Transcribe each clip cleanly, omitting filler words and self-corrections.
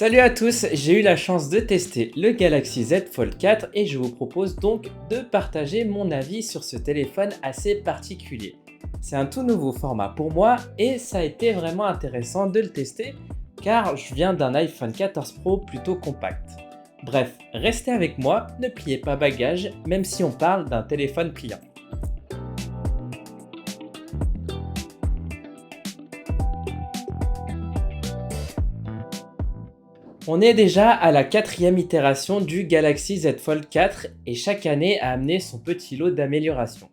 Salut à tous, j'ai eu la chance de tester le Galaxy Z Fold 4 et je vous propose donc de partager mon avis sur ce téléphone assez particulier. C'est un tout nouveau format pour moi et ça a été vraiment intéressant de le tester car je viens d'un iPhone 14 Pro plutôt compact. Bref, restez avec moi, ne pliez pas bagages même si on parle d'un téléphone pliant. On est déjà à la quatrième itération du Galaxy Z Fold 4 et chaque année a amené son petit lot d'améliorations.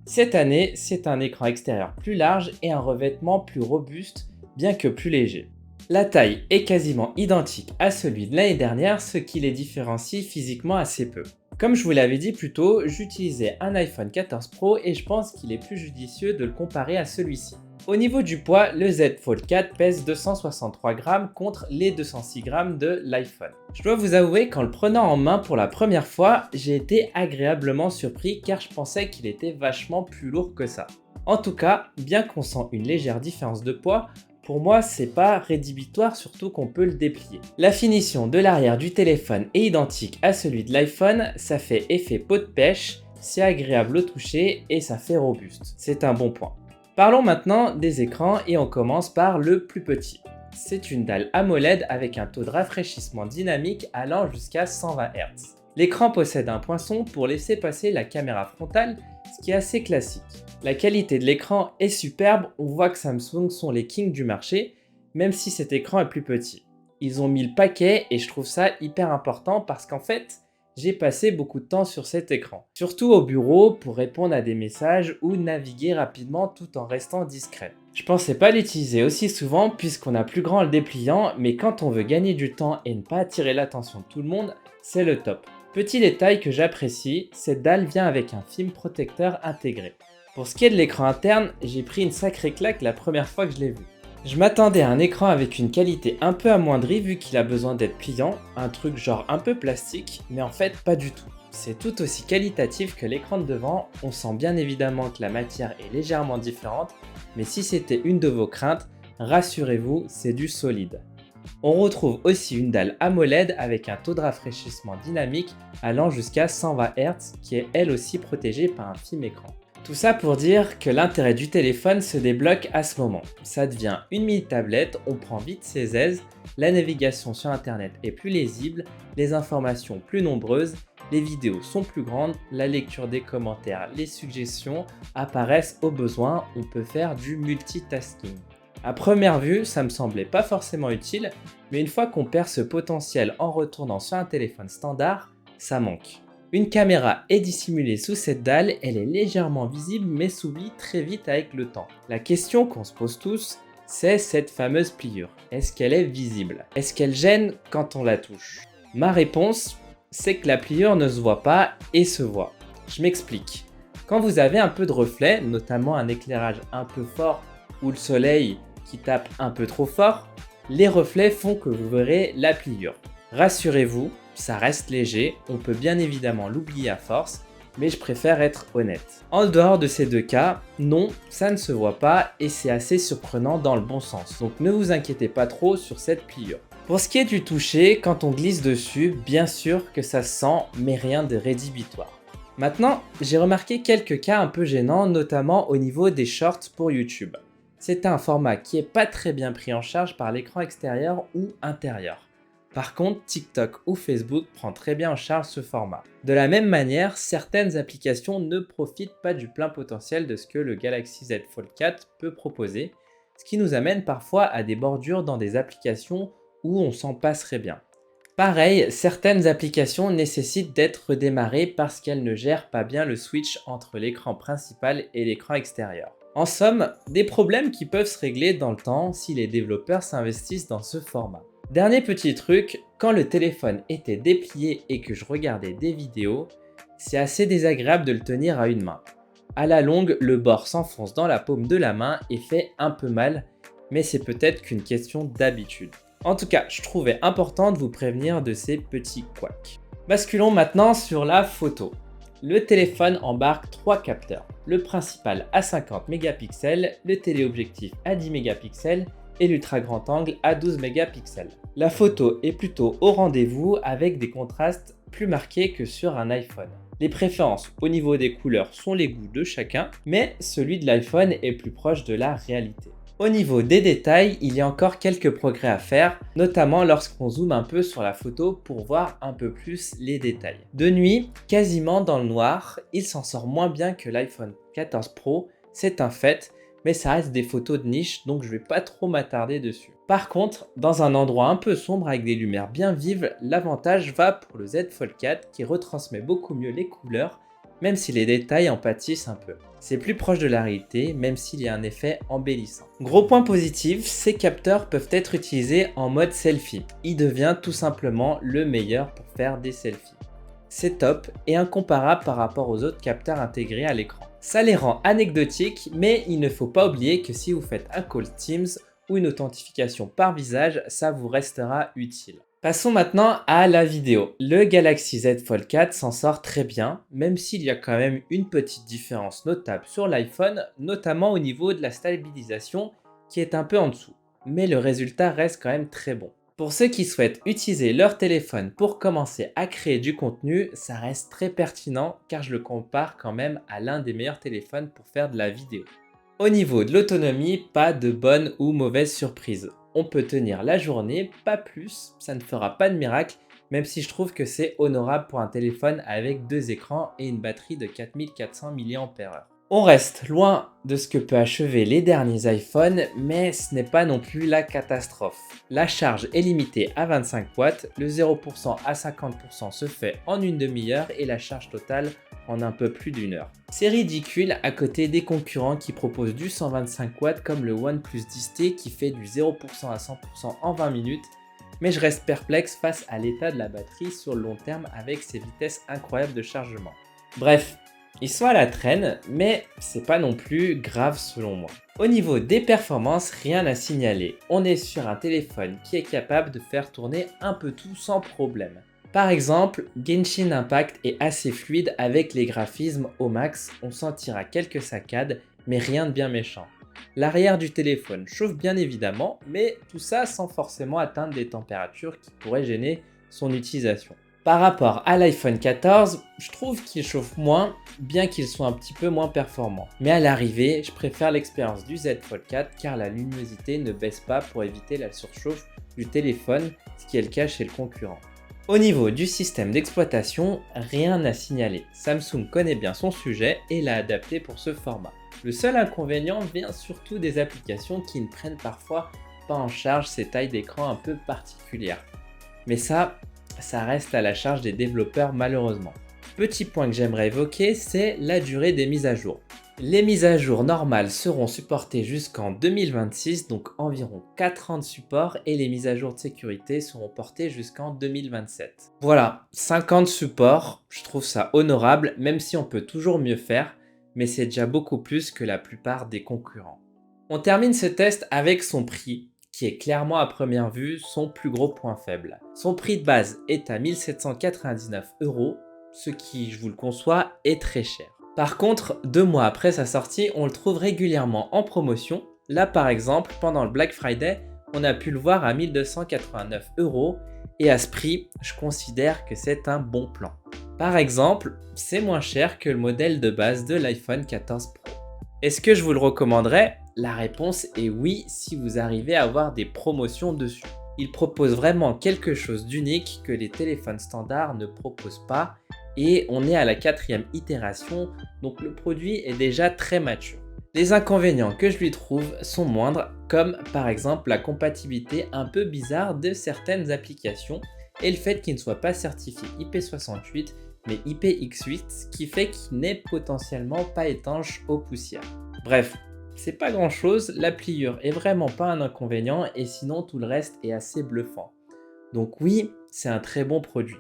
Cette année, c'est un écran extérieur plus large et un revêtement plus robuste, bien que plus léger. La taille est quasiment identique à celui de l'année dernière, ce qui les différencie physiquement assez peu. Comme je vous l'avais dit plus tôt, j'utilisais un iPhone 14 Pro et je pense qu'il est plus judicieux de le comparer à celui-ci. Au niveau du poids, le Z Fold 4 pèse 263 grammes contre les 206 grammes de l'iPhone. Je dois vous avouer qu'en le prenant en main pour la première fois, j'ai été agréablement surpris car je pensais qu'il était vachement plus lourd que ça. En tout cas, bien qu'on sent une légère différence de poids, pour moi c'est pas rédhibitoire, surtout qu'on peut le déplier. La finition de l'arrière du téléphone est identique à celui de l'iPhone, ça fait effet peau de pêche, c'est agréable au toucher et ça fait robuste. C'est un bon point. Parlons maintenant des écrans et on commence par le plus petit. C'est une dalle AMOLED avec un taux de rafraîchissement dynamique allant jusqu'à 120 Hz. L'écran possède un poinçon pour laisser passer la caméra frontale, ce qui est assez classique. La qualité de l'écran est superbe, on voit que Samsung sont les kings du marché, même si cet écran est plus petit. Ils ont mis le paquet et je trouve ça hyper important parce qu'en fait, j'ai passé beaucoup de temps sur cet écran, surtout au bureau pour répondre à des messages ou naviguer rapidement tout en restant discret. Je pensais pas l'utiliser aussi souvent puisqu'on a plus grand en le dépliant, mais quand on veut gagner du temps et ne pas attirer l'attention de tout le monde, c'est le top. Petit détail que j'apprécie, cette dalle vient avec un film protecteur intégré. Pour ce qui est de l'écran interne, j'ai pris une sacrée claque la première fois que je l'ai vu. Je m'attendais à un écran avec une qualité un peu amoindrie vu qu'il a besoin d'être pliant, un truc genre un peu plastique, mais en fait pas du tout. C'est tout aussi qualitatif que l'écran de devant, on sent bien évidemment que la matière est légèrement différente, mais si c'était une de vos craintes, rassurez-vous, c'est du solide. On retrouve aussi une dalle AMOLED avec un taux de rafraîchissement dynamique allant jusqu'à 120 Hz qui est elle aussi protégée par un film écran. Tout ça pour dire que l'intérêt du téléphone se débloque à ce moment. Ça devient une mini tablette, on prend vite ses aises, la navigation sur internet est plus lisible, les informations plus nombreuses, les vidéos sont plus grandes, la lecture des commentaires, les suggestions apparaissent au besoin, on peut faire du multitasking. À première vue, ça me semblait pas forcément utile, mais une fois qu'on perd ce potentiel en retournant sur un téléphone standard, ça manque. Une caméra est dissimulée sous cette dalle, elle est légèrement visible mais s'oublie très vite avec le temps. La question qu'on se pose tous, c'est cette fameuse pliure. Est-ce qu'elle est visible? Est-ce qu'elle gêne quand on la touche? Ma réponse, c'est que la pliure ne se voit pas et se voit. Je m'explique. Quand vous avez un peu de reflet, notamment un éclairage un peu fort ou le soleil qui tape un peu trop fort, les reflets font que vous verrez la pliure. Rassurez-vous, ça reste léger, on peut bien évidemment l'oublier à force, mais je préfère être honnête. En dehors de ces deux cas, non, ça ne se voit pas et c'est assez surprenant dans le bon sens, donc ne vous inquiétez pas trop sur cette pliure. Pour ce qui est du toucher, quand on glisse dessus, bien sûr que ça se sent, mais rien de rédhibitoire. Maintenant, j'ai remarqué quelques cas un peu gênants, notamment au niveau des shorts pour YouTube. C'est un format qui est pas très bien pris en charge par l'écran extérieur ou intérieur. Par contre, TikTok ou Facebook prend très bien en charge ce format. De la même manière, certaines applications ne profitent pas du plein potentiel de ce que le Galaxy Z Fold 4 peut proposer, ce qui nous amène parfois à des bordures dans des applications où on s'en passerait bien. Pareil, certaines applications nécessitent d'être redémarrées parce qu'elles ne gèrent pas bien le switch entre l'écran principal et l'écran extérieur. En somme, des problèmes qui peuvent se régler dans le temps si les développeurs s'investissent dans ce format. Dernier petit truc, quand le téléphone était déplié et que je regardais des vidéos, c'est assez désagréable de le tenir à une main. À la longue, le bord s'enfonce dans la paume de la main et fait un peu mal, mais c'est peut-être qu'une question d'habitude. En tout cas, je trouvais important de vous prévenir de ces petits couacs. Basculons maintenant sur la photo. Le téléphone embarque 3 capteurs. Le principal à 50 mégapixels, le téléobjectif à 10 mégapixels et l'ultra grand angle à 12 mégapixels. La photo est plutôt au rendez-vous avec des contrastes plus marqués que sur un iPhone. Les préférences au niveau des couleurs sont les goûts de chacun, mais celui de l'iPhone est plus proche de la réalité. Au niveau des détails, il y a encore quelques progrès à faire, notamment lorsqu'on zoome un peu sur la photo pour voir un peu plus les détails. De nuit, quasiment dans le noir, il s'en sort moins bien que l'iPhone 14 Pro, c'est un fait, mais ça reste des photos de niche, donc je vais pas trop m'attarder dessus. Par contre, dans un endroit un peu sombre avec des lumières bien vives, l'avantage va pour le Z Fold 4 qui retransmet beaucoup mieux les couleurs, même si les détails en pâtissent un peu. C'est plus proche de la réalité, même s'il y a un effet embellissant. Gros point positif, ces capteurs peuvent être utilisés en mode selfie. Il devient tout simplement le meilleur pour faire des selfies. C'est top et incomparable par rapport aux autres capteurs intégrés à l'écran. Ça les rend anecdotiques, mais il ne faut pas oublier que si vous faites un call Teams ou une authentification par visage, ça vous restera utile. Passons maintenant à la vidéo. Le Galaxy Z Fold 4 s'en sort très bien, même s'il y a quand même une petite différence notable sur l'iPhone, notamment au niveau de la stabilisation qui est un peu en dessous. Mais le résultat reste quand même très bon. Pour ceux qui souhaitent utiliser leur téléphone pour commencer à créer du contenu, ça reste très pertinent car je le compare quand même à l'un des meilleurs téléphones pour faire de la vidéo. Au niveau de l'autonomie, pas de bonne ou mauvaise surprise. On peut tenir la journée, pas plus, ça ne fera pas de miracle, même si je trouve que c'est honorable pour un téléphone avec 2 écrans et une batterie de 4400 mAh. On reste loin de ce que peut achever les derniers iPhones, mais ce n'est pas non plus la catastrophe. La charge est limitée à 25 watts, le 0% à 50% se fait en une demi-heure et la charge totale en un peu plus d'1 heure. C'est ridicule à côté des concurrents qui proposent du 125 watts comme le OnePlus 10T qui fait du 0% à 100% en 20 minutes, mais je reste perplexe face à l'état de la batterie sur le long terme avec ses vitesses incroyables de chargement. Bref, ils sont à la traîne, mais c'est pas non plus grave selon moi. Au niveau des performances, rien à signaler. On est sur un téléphone qui est capable de faire tourner un peu tout sans problème. Par exemple, Genshin Impact est assez fluide avec les graphismes au max, on sentira quelques saccades, mais rien de bien méchant. L'arrière du téléphone chauffe bien évidemment, mais tout ça sans forcément atteindre des températures qui pourraient gêner son utilisation. Par rapport à l'iPhone 14, je trouve qu'il chauffe moins, bien qu'il soit un petit peu moins performant. Mais à l'arrivée, je préfère l'expérience du Z Fold 4 car la luminosité ne baisse pas pour éviter la surchauffe du téléphone, ce qui est le cas chez le concurrent. Au niveau du système d'exploitation, rien à signaler. Samsung connaît bien son sujet et l'a adapté pour ce format. Le seul inconvénient vient surtout des applications qui ne prennent parfois pas en charge ces tailles d'écran un peu particulières. Mais ça reste à la charge des développeurs malheureusement. Petit point que j'aimerais évoquer, c'est la durée des mises à jour. Les mises à jour normales seront supportées jusqu'en 2026, donc environ 4 ans de support, et les mises à jour de sécurité seront portées jusqu'en 2027. Voilà, 5 ans de support, je trouve ça honorable, même si on peut toujours mieux faire, mais c'est déjà beaucoup plus que la plupart des concurrents. On termine ce test avec son prix, qui est clairement à première vue son plus gros point faible. Son prix de base est à 1799 €, ce qui, je vous le conçois, est très cher. Par contre, 2 mois après sa sortie, on le trouve régulièrement en promotion. Là par exemple, pendant le Black Friday, on a pu le voir à 1289 € et à ce prix, je considère que c'est un bon plan. Par exemple, c'est moins cher que le modèle de base de l'iPhone 14 Pro. Est-ce que je vous le recommanderais ? La réponse est oui si vous arrivez à avoir des promotions dessus. Il propose vraiment quelque chose d'unique que les téléphones standards ne proposent pas et on est à la 4e itération, donc le produit est déjà très mature. Les inconvénients que je lui trouve sont moindres, comme par exemple la compatibilité un peu bizarre de certaines applications et le fait qu'il ne soit pas certifié IP68 mais IPX8, ce qui fait qu'il n'est potentiellement pas étanche aux poussières. Bref, c'est pas grand chose, la pliure est vraiment pas un inconvénient et sinon tout le reste est assez bluffant. Donc oui, c'est un très bon produit.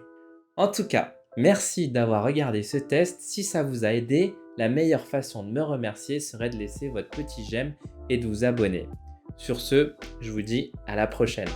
En tout cas, merci d'avoir regardé ce test. Si ça vous a aidé, la meilleure façon de me remercier serait de laisser votre petit j'aime et de vous abonner. Sur ce, je vous dis à la prochaine.